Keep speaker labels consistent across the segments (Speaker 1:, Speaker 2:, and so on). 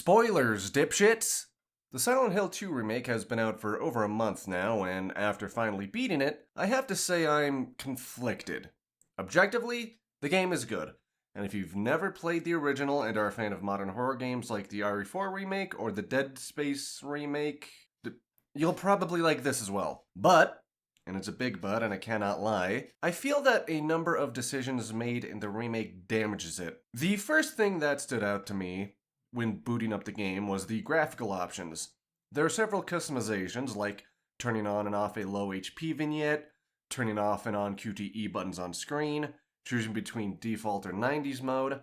Speaker 1: Spoilers, dipshits! The Silent Hill 2 remake has been out for over a month now, and after finally beating it, I have to say I'm conflicted. Objectively, the game is good, and if you've never played the original and are a fan of modern horror games like the RE4 remake or the Dead Space remake, you'll probably like this as well. But, and it's a big but and I cannot lie, I feel that a number of decisions made in the remake damages it. The first thing that stood out to me when booting up the game was the graphical options. There are several customizations like turning on and off a low HP vignette, turning off and on QTE buttons on screen, choosing between default or 90s mode,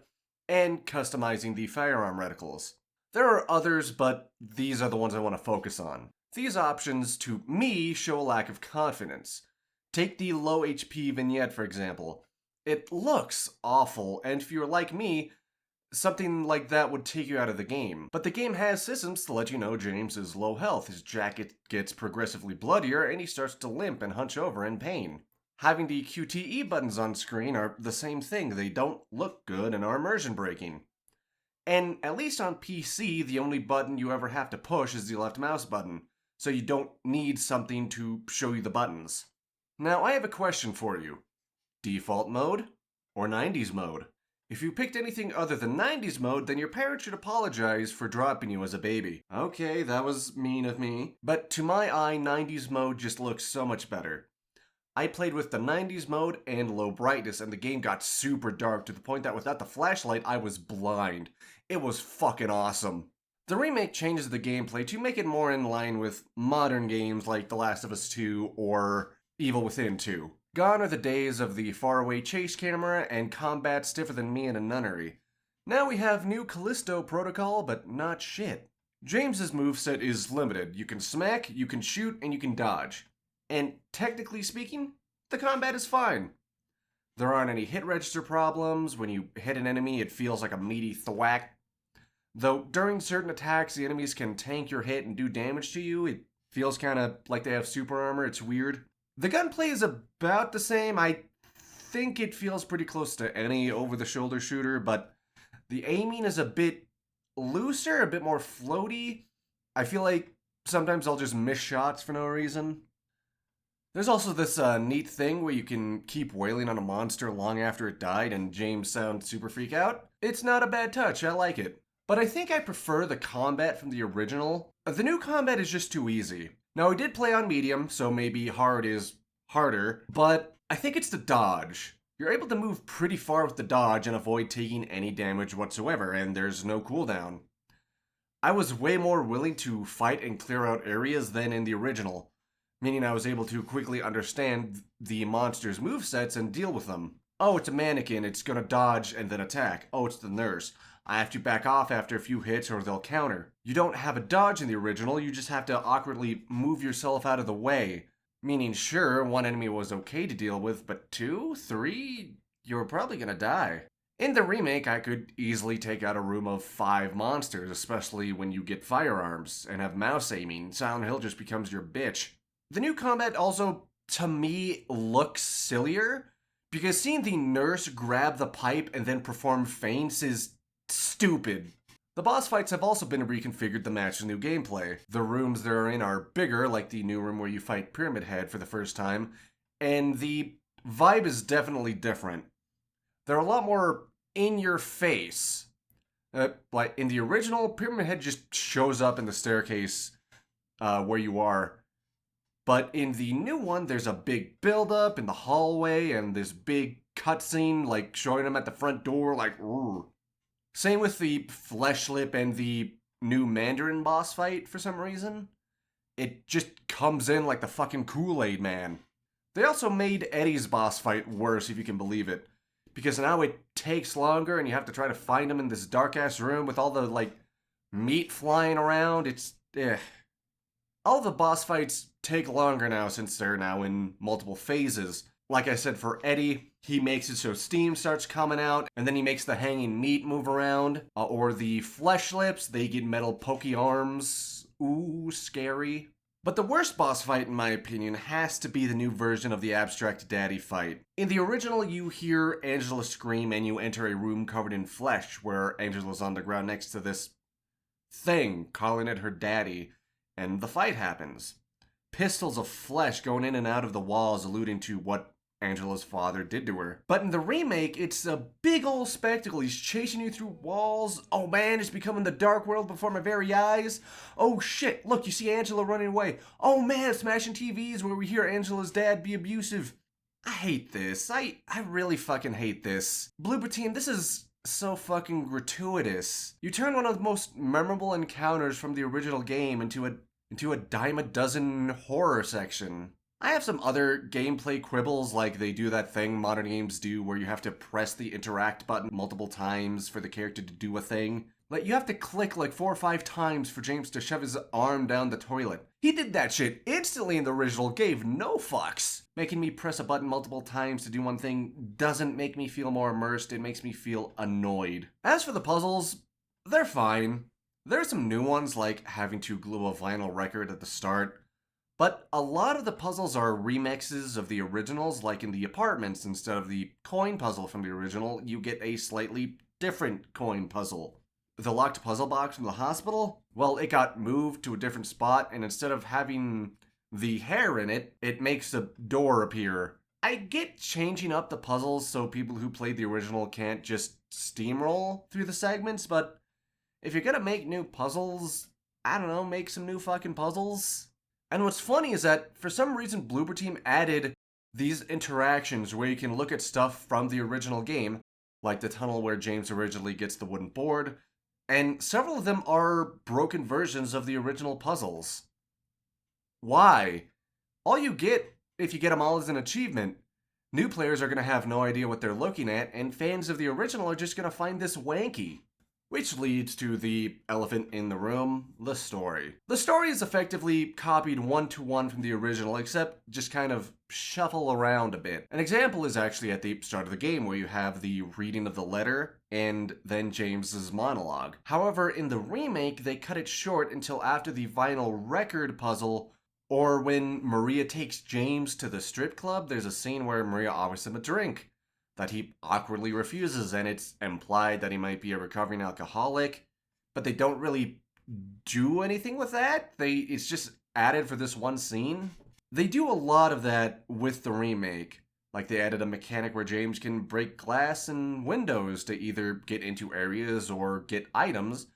Speaker 1: and customizing the firearm reticles. There are others, but these are the ones I want to focus on. These options, to me, show a lack of confidence. Take the low HP vignette, for example. It looks awful, and if you're like me, something like that would take you out of the game. But the game has systems to let you know James is low health, his jacket gets progressively bloodier, and he starts to limp and hunch over in pain. Having the QTE buttons on screen are the same thing, they don't look good and are immersion breaking. And at least on PC, the only button you ever have to push is the left mouse button, so you don't need something to show you the buttons. Now I have a question for you. Default mode or 90s mode? If you picked anything other than 90s mode, then your parents should apologize for dropping you as a baby. Okay, that was mean of me. But to my eye, 90s mode just looks so much better. I played with the 90s mode and low brightness, and the game got super dark to the point that without the flashlight, I was blind. It was fucking awesome. The remake changes the gameplay to make it more in line with modern games like The Last of Us 2 or Evil Within 2. Gone are the days of the faraway chase camera and combat stiffer than me in a nunnery. Now we have new Callisto protocol, but not shit. James's moveset is limited. You can smack, you can shoot, and you can dodge. And technically speaking, the combat is fine. There aren't any hit register problems. When you hit an enemy, it feels like a meaty thwack. Though during certain attacks, the enemies can tank your hit and do damage to you. It feels kind of like they have super armor. It's weird. The gunplay is about the same. I think it feels pretty close to any over-the-shoulder shooter, but the aiming is a bit looser, a bit more floaty. I feel like sometimes I'll just miss shots for no reason. There's also this neat thing where you can keep wailing on a monster long after it died and James sounds super freak out. It's not a bad touch, I like it. But I think I prefer the combat from the original. The new combat is just too easy. Now, I did play on medium, so maybe hard is harder, but I think it's the dodge. You're able to move pretty far with the dodge and avoid taking any damage whatsoever, and there's no cooldown. I was way more willing to fight and clear out areas than in the original, meaning I was able to quickly understand the monster's movesets and deal with them. Oh, it's a mannequin, it's gonna dodge and then attack. Oh, it's the nurse. I have to back off after a few hits or they'll counter. You don't have a dodge in the original, you just have to awkwardly move yourself out of the way. Meaning, sure, one enemy was okay to deal with, but 2, 3, you were probably gonna die. In the remake, I could easily take out a room of 5 monsters, especially when you get firearms and have mouse aiming. Silent Hill just becomes your bitch. The new combat also, to me, looks sillier, because seeing the nurse grab the pipe and then perform feints is stupid. The boss fights have also been reconfigured to match the new gameplay. The rooms they're in are bigger, like the new room where you fight Pyramid Head for the first time, and the vibe is definitely different. They're a lot more in your face. Like in the original, Pyramid Head just shows up in the staircase where you are. But in the new one, there's a big build-up in the hallway and this big cutscene, like showing them at the front door, like, "Rrr." Same with the Fleshlip and the new Mandarin boss fight for some reason. It just comes in like the fucking Kool-Aid Man. They also made Eddie's boss fight worse, if you can believe it. Because now it takes longer and you have to try to find him in this dark-ass room with all the, like, meat flying around. It's, all the boss fights take longer now since they're now in multiple phases. Like I said, for Eddie, he makes it so steam starts coming out, and then he makes the hanging meat move around. Or the Fleshlips, they get metal pokey arms. Ooh, scary. But the worst boss fight, in my opinion, has to be the new version of the Abstract Daddy fight. In the original, you hear Angela scream and you enter a room covered in flesh, where Angela's on the ground next to this thing, calling it her daddy, and the fight happens. Pistols of flesh going in and out of the walls, alluding to what Angela's father did to her. But in the remake, it's a big old spectacle. He's chasing you through walls. Oh man, it's becoming the dark world before my very eyes. Oh shit, look, you see Angela running away. Oh man, smashing TVs where we hear Angela's dad be abusive. I hate this. I really fucking hate this. Bloober team, this is so fucking gratuitous. You turn one of the most memorable encounters from the original game into a dime a dozen horror section. I have some other gameplay quibbles, like they do that thing modern games do where you have to press the interact button multiple times for the character to do a thing. Like, you have to click like 4 or 5 times for James to shove his arm down the toilet. He did that shit instantly in the original, gave no fucks. Making me press a button multiple times to do one thing doesn't make me feel more immersed, it makes me feel annoyed. As for the puzzles, they're fine. There are some new ones, like having to glue a vinyl record at the start, but a lot of the puzzles are remixes of the originals, like in the apartments. Instead of the coin puzzle from the original, you get a slightly different coin puzzle. The locked puzzle box from the hospital, well, it got moved to a different spot, and instead of having the hair in it, it makes a door appear. I get changing up the puzzles so people who played the original can't just steamroll through the segments, but if you're gonna make new puzzles, I don't know, make some new fucking puzzles. And what's funny is that, for some reason, Bloober Team added these interactions where you can look at stuff from the original game, like the tunnel where James originally gets the wooden board, and several of them are broken versions of the original puzzles. Why? All you get, if you get them all, is an achievement. New players are going to have no idea what they're looking at, and fans of the original are just going to find this wanky. Which leads to the elephant in the room, the story. The story is effectively copied one-to-one from the original, except just kind of shuffle around a bit. An example is actually at the start of the game, where you have the reading of the letter and then James's monologue. However, in the remake, they cut it short until after the vinyl record puzzle, or when Maria takes James to the strip club. There's a scene where Maria offers him a drink that he awkwardly refuses, and it's implied that he might be a recovering alcoholic, but they don't really do anything with that. It's just added for this one scene. They do a lot of that with the remake. Like, they added a mechanic where James can break glass and windows to either get into areas or get items,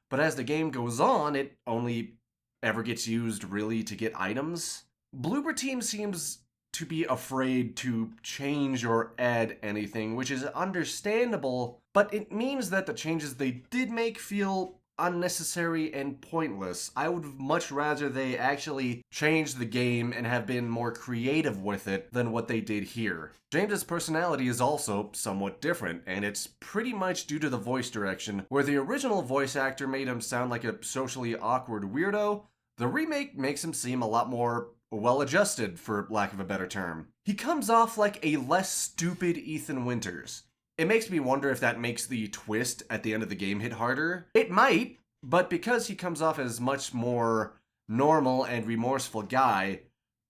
Speaker 1: but as the game goes on, it only ever gets used really to get items. Bloober Team seems to be afraid to change or add anything, which is understandable, but it means that the changes they did make feel unnecessary and pointless. I would much rather they actually change the game and have been more creative with it than what they did here. James's personality is also somewhat different, and it's pretty much due to the voice direction. Where the original voice actor made him sound like a socially awkward weirdo, the remake makes him seem a lot more well-adjusted, for lack of a better term. He comes off like a less stupid Ethan Winters. It makes me wonder if that makes the twist at the end of the game hit harder. It might, but because he comes off as much more normal and remorseful guy,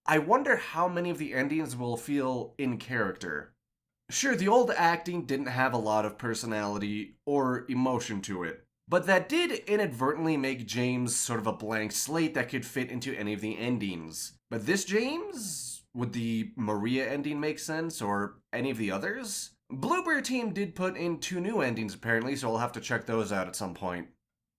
Speaker 1: I wonder how many of the endings will feel in character. Sure, the old acting didn't have a lot of personality or emotion to it, but that did inadvertently make James sort of a blank slate that could fit into any of the endings. But this James? Would the Maria ending make sense, or any of the others? Bloober Team did put in 2 new endings apparently, so I'll have to check those out at some point.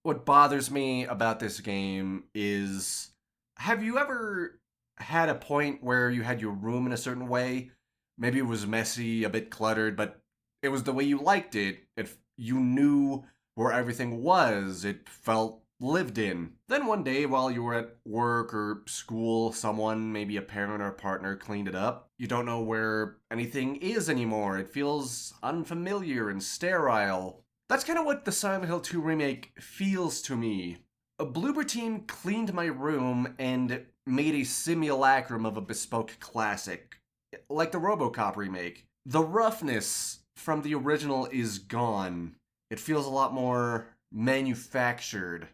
Speaker 1: What bothers me about this game is, have you ever had a point where you had your room in a certain way? Maybe it was messy, a bit cluttered, but it was the way you liked it. If you knew where everything was, it felt lived in. Then one day while you were at work or school, someone, maybe a parent or a partner, cleaned it up. You don't know where anything is anymore. It feels unfamiliar and sterile. That's kind of what the Silent Hill 2 remake feels to me. A Bloober Team cleaned my room and made a simulacrum of a bespoke classic, like the RoboCop remake. The roughness from the original is gone. It feels a lot more manufactured.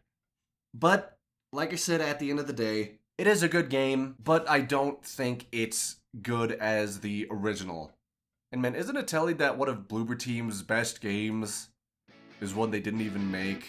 Speaker 1: But, like I said, at the end of the day, it is a good game, but I don't think it's good as the original. And man, isn't it telling that one of Bloober Team's best games is one they didn't even make?